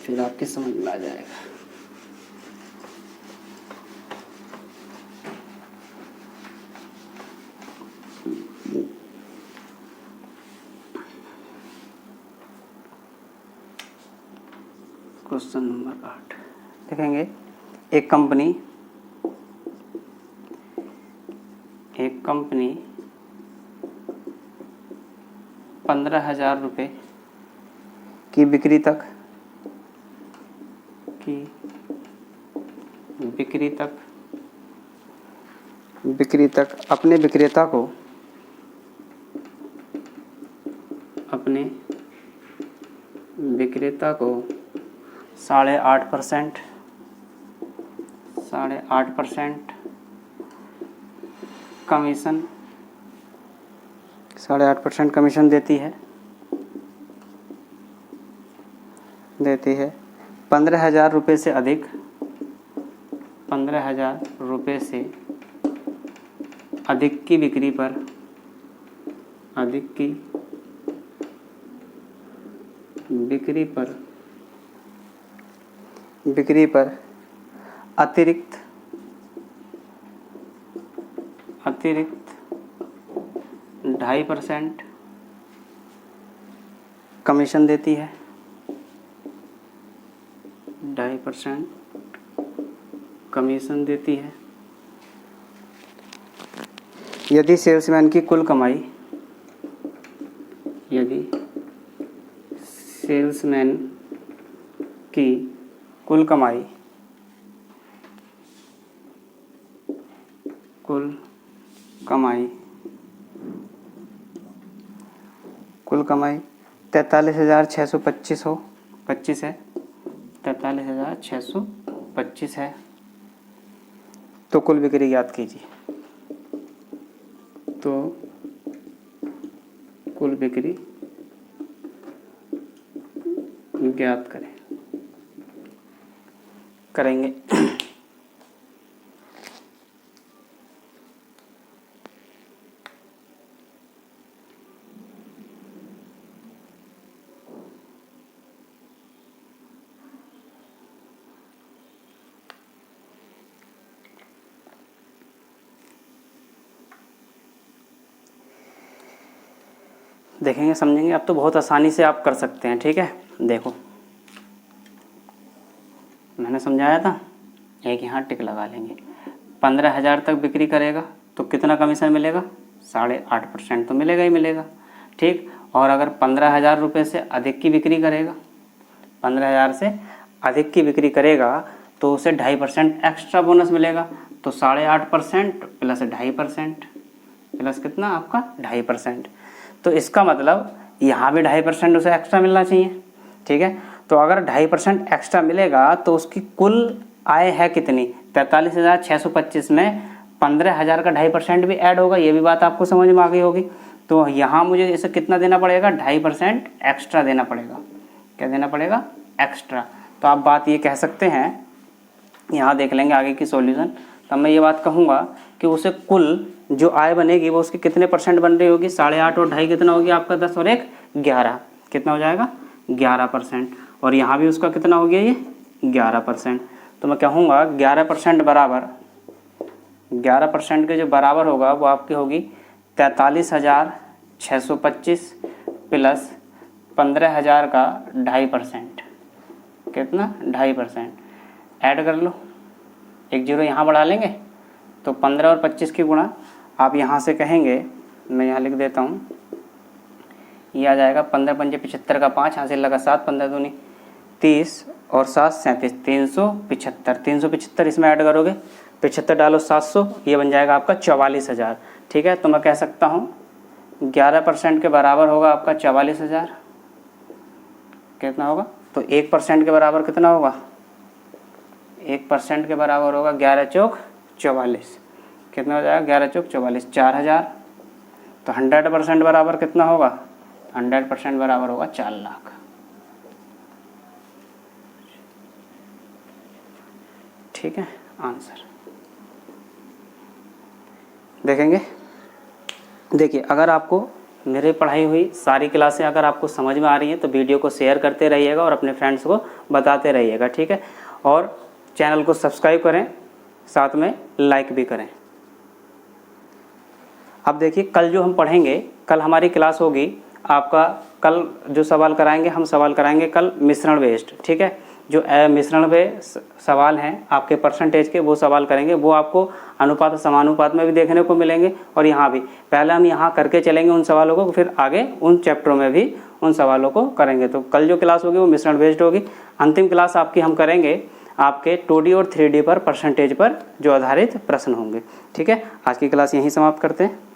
फिर आपके समझ में आ जाएगा। क्वेश्चन नंबर 8 देखेंगे। एक कंपनी 15,000 रुपये की बिक्री तक बिक्री तक अपने विक्रेता को 8.5% कमीशन देती है 15,000 रुपये से अधिक 15,000 रुपये से अधिक की बिक्री पर अतिरिक्त 2.5% कमीशन देती है 2.5% कमीशन देती है। यदि सेल्समैन की कुल कमाई कुल कमाई 43,625 हो 25 है 43,625 है तो कुल बिक्री ज्ञात कीजिए। तो कुल बिक्री ज्ञात करेंगे। देखेंगे समझेंगे। अब तो बहुत आसानी से आप कर सकते हैं। ठीक है, देखो मैंने समझाया था, एक यहाँ टिक लगा लेंगे। 15,000 तक बिक्री करेगा तो कितना कमीशन मिलेगा? 8.5% तो मिलेगा ही मिलेगा। ठीक, और अगर 15,000 रुपये से अधिक की बिक्री करेगा, 15,000 से अधिक की बिक्री करेगा तो उसे 2.5% एक्स्ट्रा बोनस मिलेगा। तो 8.5% प्लस 2.5% प्लस कितना आपका 2.5%। तो इसका मतलब यहाँ भी 2.5% उसे एक्स्ट्रा मिलना चाहिए। ठीक है, तो अगर 2.5% एक्स्ट्रा मिलेगा तो उसकी कुल आय है कितनी? 43,625 में 15,000 का 2.5% भी ऐड होगा। ये भी बात आपको समझ में आ गई होगी। तो यहाँ मुझे इसे कितना देना पड़ेगा? 2.5% एक्स्ट्रा देना पड़ेगा। क्या देना पड़ेगा? एक्स्ट्रा। तो आप बात ये कह सकते हैं, यहाँ देख लेंगे आगे की सॉल्यूशन। तब मैं ये बात कहूँगा कि उसे कुल जो आय बनेगी वो उसकी कितने % बन रही होगी? 8.5 और 2.5 कितना हो गया आपका? 10 और 1 11। कितना हो जाएगा? 11%। और यहाँ भी उसका कितना हो गया? ये 11%। तो मैं कहूँगा 11% बराबर 11% के जो बराबर होगा वो आपकी होगी 43,625 प्लस 15,000 का 2.5%। कितना? 2.5%। ऐड कर लो, एक जीरो यहाँ बढ़ा लेंगे तो 15 और 25 की गुणा आप यहाँ से कहेंगे, मैं यहाँ लिख देता हूँ, ये आ जाएगा 15 पंजे 75 का 5, यहाँ से लगा 7, 15 दूनी 30 और 7 37, 375। 375 इसमें ऐड करोगे, 75 डालो 700, ये बन जाएगा आपका 44,000। ठीक है, तो मैं कह सकता हूँ 11% के बराबर होगा आपका 44,000। कितना होगा? तो 1% के बराबर कितना होगा? 1% के बराबर होगा 11 चौक 44। कितना हो जाएगा? 11 चौक 44, 4,000। तो 100% बराबर कितना होगा? 100% बराबर होगा 4 लाख। ठीक है, आंसर देखेंगे। देखिए, अगर आपको मेरे पढ़ाई हुई सारी क्लासें अगर आपको समझ में आ रही हैं तो वीडियो को शेयर करते रहिएगा और अपने फ्रेंड्स को बताते रहिएगा। ठीक है, और चैनल को सब्सक्राइब करें, साथ में लाइक भी करें। अब देखिए, कल जो हम पढ़ेंगे, कल हमारी क्लास होगी आपका, कल जो सवाल कराएंगे हम सवाल कराएंगे कल मिश्रण बेस्ड। ठीक है, जो मिश्रण में सवाल हैं आपके परसेंटेज के, वो सवाल करेंगे। वो आपको अनुपात समानुपात में भी देखने को मिलेंगे और यहाँ भी। पहले हम यहाँ करके चलेंगे उन सवालों को, फिर आगे उन चैप्टरों में भी उन सवालों को करेंगे। तो कल जो क्लास होगी वो मिश्रण बेस्ड होगी। अंतिम क्लास आपकी हम करेंगे आपके 2D और 3D पर परसेंटेज पर जो आधारित प्रश्न होंगे। ठीक है, आज की क्लास यहीं समाप्त करते हैं।